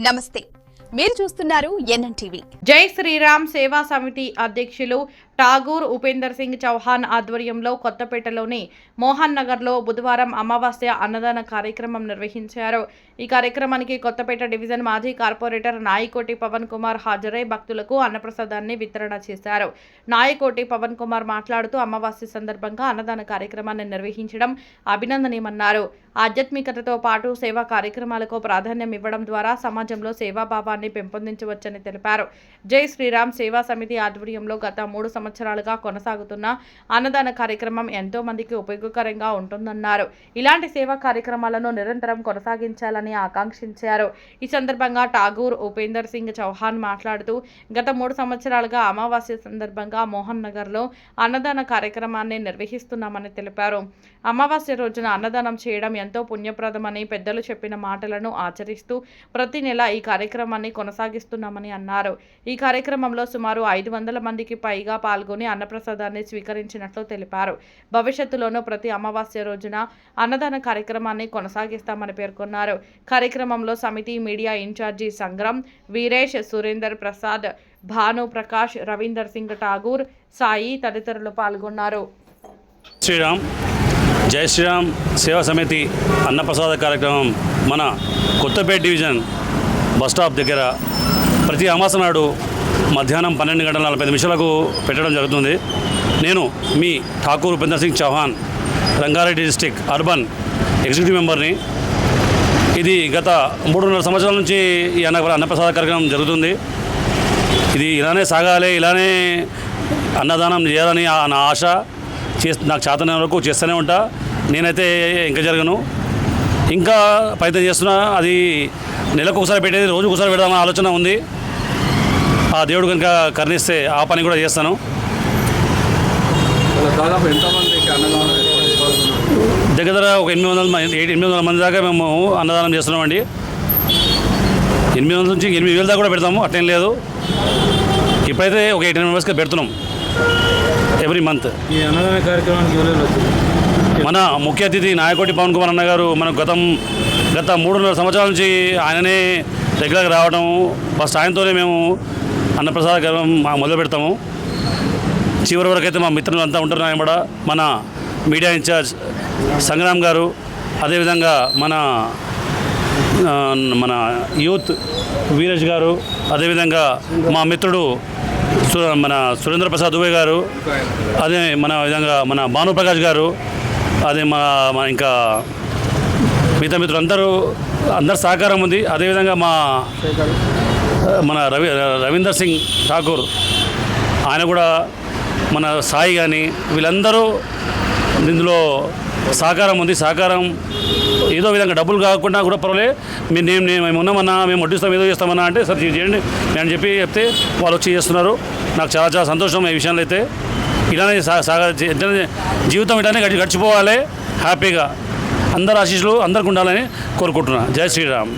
నమస్తే మీరు చూస్తున్నారు ఎన్ఎన్టీవీ. జై శ్రీరామ్ సేవా సమితి అధ్యక్షులు ఠాగూర్ ఉపేందర్ సింగ్ చౌహాన్ ఆధ్వర్యంలో కొత్తపేటలోని మోహన్ నగర్లో బుధవారం అమావాస్య అన్నదాన కార్యక్రమం నిర్వహించారు. ఈ కార్యక్రమానికి కొత్తపేట డివిజన్ మాజీ కార్పొరేటర్ నాయకోటి పవన్ కుమార్ హాజరై భక్తులకు అన్నప్రసాదాన్ని వితరణ చేశారు. నాయకోటి పవన్ కుమార్ మాట్లాడుతూ అమావాస్య సందర్భంగా అన్నదాన కార్యక్రమాన్ని నిర్వహించడం అభినందనీయమన్నారు. ఆధ్యాత్మికతతో పాటు సేవా కార్యక్రమాలకు ప్రాధాన్యం ఇవ్వడం ద్వారా సమాజంలో సేవాభావాన్ని పెంపొందించవచ్చని తెలిపారు. జై శ్రీరామ్ సేవా సమితి ఆధ్వర్యంలో గత 3 సంవత్సరాలుగా కొనసాగుతున్న అన్నదాన కార్యక్రమం ఎంతో మందికి ఉపయోగకరంగా ఉంటుందన్నారు. ఇలాంటి సేవా కార్యక్రమాలను నిరంతరం కొనసాగించాలని ఆకాంక్షించారు. ఈ సందర్భంగా ఠాగూర్ ఉపేందర్ సింగ్ చౌహాన్ మాట్లాడుతూ గత 3 సంవత్సరాలుగా అమావాస్య సందర్భంగా మోహన్ నగర్లో అన్నదాన కార్యక్రమాన్ని నిర్వహిస్తున్నామని తెలిపారు. అమావాస్య రోజున అన్నదానం చేయడం ఎంతో పుణ్యప్రదమని పెద్దలు చెప్పిన మాటలను ఆచరిస్తూ ప్రతి నెల ఈ కార్యక్రమాన్ని కొనసాగిస్తున్నామని అన్నారు. ఈ కార్యక్రమంలో సుమారు 500 మందికి పైగా పాల్గొని అన్నప్రసాదాన్ని స్వీకరించినట్లు తెలిపారు. భవిష్యత్తులోనూ ప్రతి అమావాస్య రోజున అన్నదాన కార్యక్రమాన్ని కొనసాగిస్తామని పేర్కొన్నారు. కార్యక్రమంలో సమితి మీడియా ఇన్ఛార్జి సంగ్రామ్, వీరేష్, సురేందర్ ప్రసాద్, భాను ప్రకాష్, రవీందర్ సింగ్ ఠాగూర్, సాయి తదితరులు పాల్గొన్నారు. శ్రీరామ్ జై శ్రీరామ్ సేవా సమితి అన్నప్రసాద కార్యక్రమం మన కొత్తపేట డివిజన్ బస్టాప్ దగ్గర ప్రతి అమావాస్య నాడు మధ్యాహ్నం 12:45 పెట్టడం జరుగుతుంది. నేను మీ Thakur Upender Singh Chauhan Rangareddy district urban executive మెంబర్ని. ఇది గత 3.5 సంవత్సరాల నుంచి ఈ అన్నప్రసాద కార్యక్రమం జరుగుతుంది. ఇది ఇలానే సాగాలి, ఇలానే అన్నదానం చేయాలని నా ఆశ. నాకు చేతన వరకు చేస్తూనే ఉంటా. నేనైతే ఇంకా జరగను, ఇంకా ప్రయత్నం చేస్తున్నా. అది నెలకు ఒకసారి పెట్టేది రోజుకు ఒకసారి పెడదామని ఆలోచన ఉంది. ఆ దేవుడు కనుక కరుణిస్తే ఆ పని కూడా చేస్తాను. దగ్గర ఒక 800 మంది దాకా మేము అన్నదానం చేస్తున్నామండి. 800 నుంచి 8,000 దాకా కూడా పెడతాము, అట్లేం లేదు. ఇప్పుడైతే ఒక 18 మెంబర్స్కి పెడుతున్నాం ఎవ్రీ మంత్. ఈ అన్నదాన కార్యక్రమానికి మన ముఖ్య అతిథి నాయకోటి పవన్ కుమార్ అన్న గారు మనకు గత 3.5 సంవత్సరాల నుంచి ఆయననే రెగ్యులర్గా రావడం. ఫస్ట్ ఆయనతోనే మేము అన్నప్రసాద కార్యక్రమం మొదలు పెడతాము. చివరి వరకు అయితే మా మిత్రులు అంతా ఉంటారు. ఆయన కూడా మన మీడియా ఇన్ఛార్జ్ సంగ్రామ్ గారు, అదేవిధంగా మన యూత్ వీరేష్ గారు, అదేవిధంగా మా మిత్రుడు మన సురేంద్ర ప్రసాద్ దుబే గారు, అదే మన విధంగా మన భాను ప్రకాష్ గారు, అదే మన ఇంకా మిగతా మిత్రులు అందరు సహకారం ఉంది. అదేవిధంగా మన రవీందర్ సింగ్ ఠాకూర్ ఆయన కూడా, మన సాయి కానీ, వీళ్ళందరూ ఇందులో సహకారం ఉంది. సహకారం ఏదో విధంగా డబ్బులు కాకుండా కూడా పర్వాలేదు, మేము ఉన్నామన్నా, మేము వడ్డిస్తాం, ఏదో చేస్తామన్నా అంటే సరే చేయండి నేను చెప్తే వాళ్ళు వచ్చి చేస్తున్నారు. నాకు చాలా సంతోషం ఈ విషయంలో. అయితే ఇలానే జీవితం ఇలానే గడిచిపోవాలి హ్యాపీగా. అందరు ఆశీస్సులు అందరికి ఉండాలని కోరుకుంటున్నాను. జై శ్రీరామ్.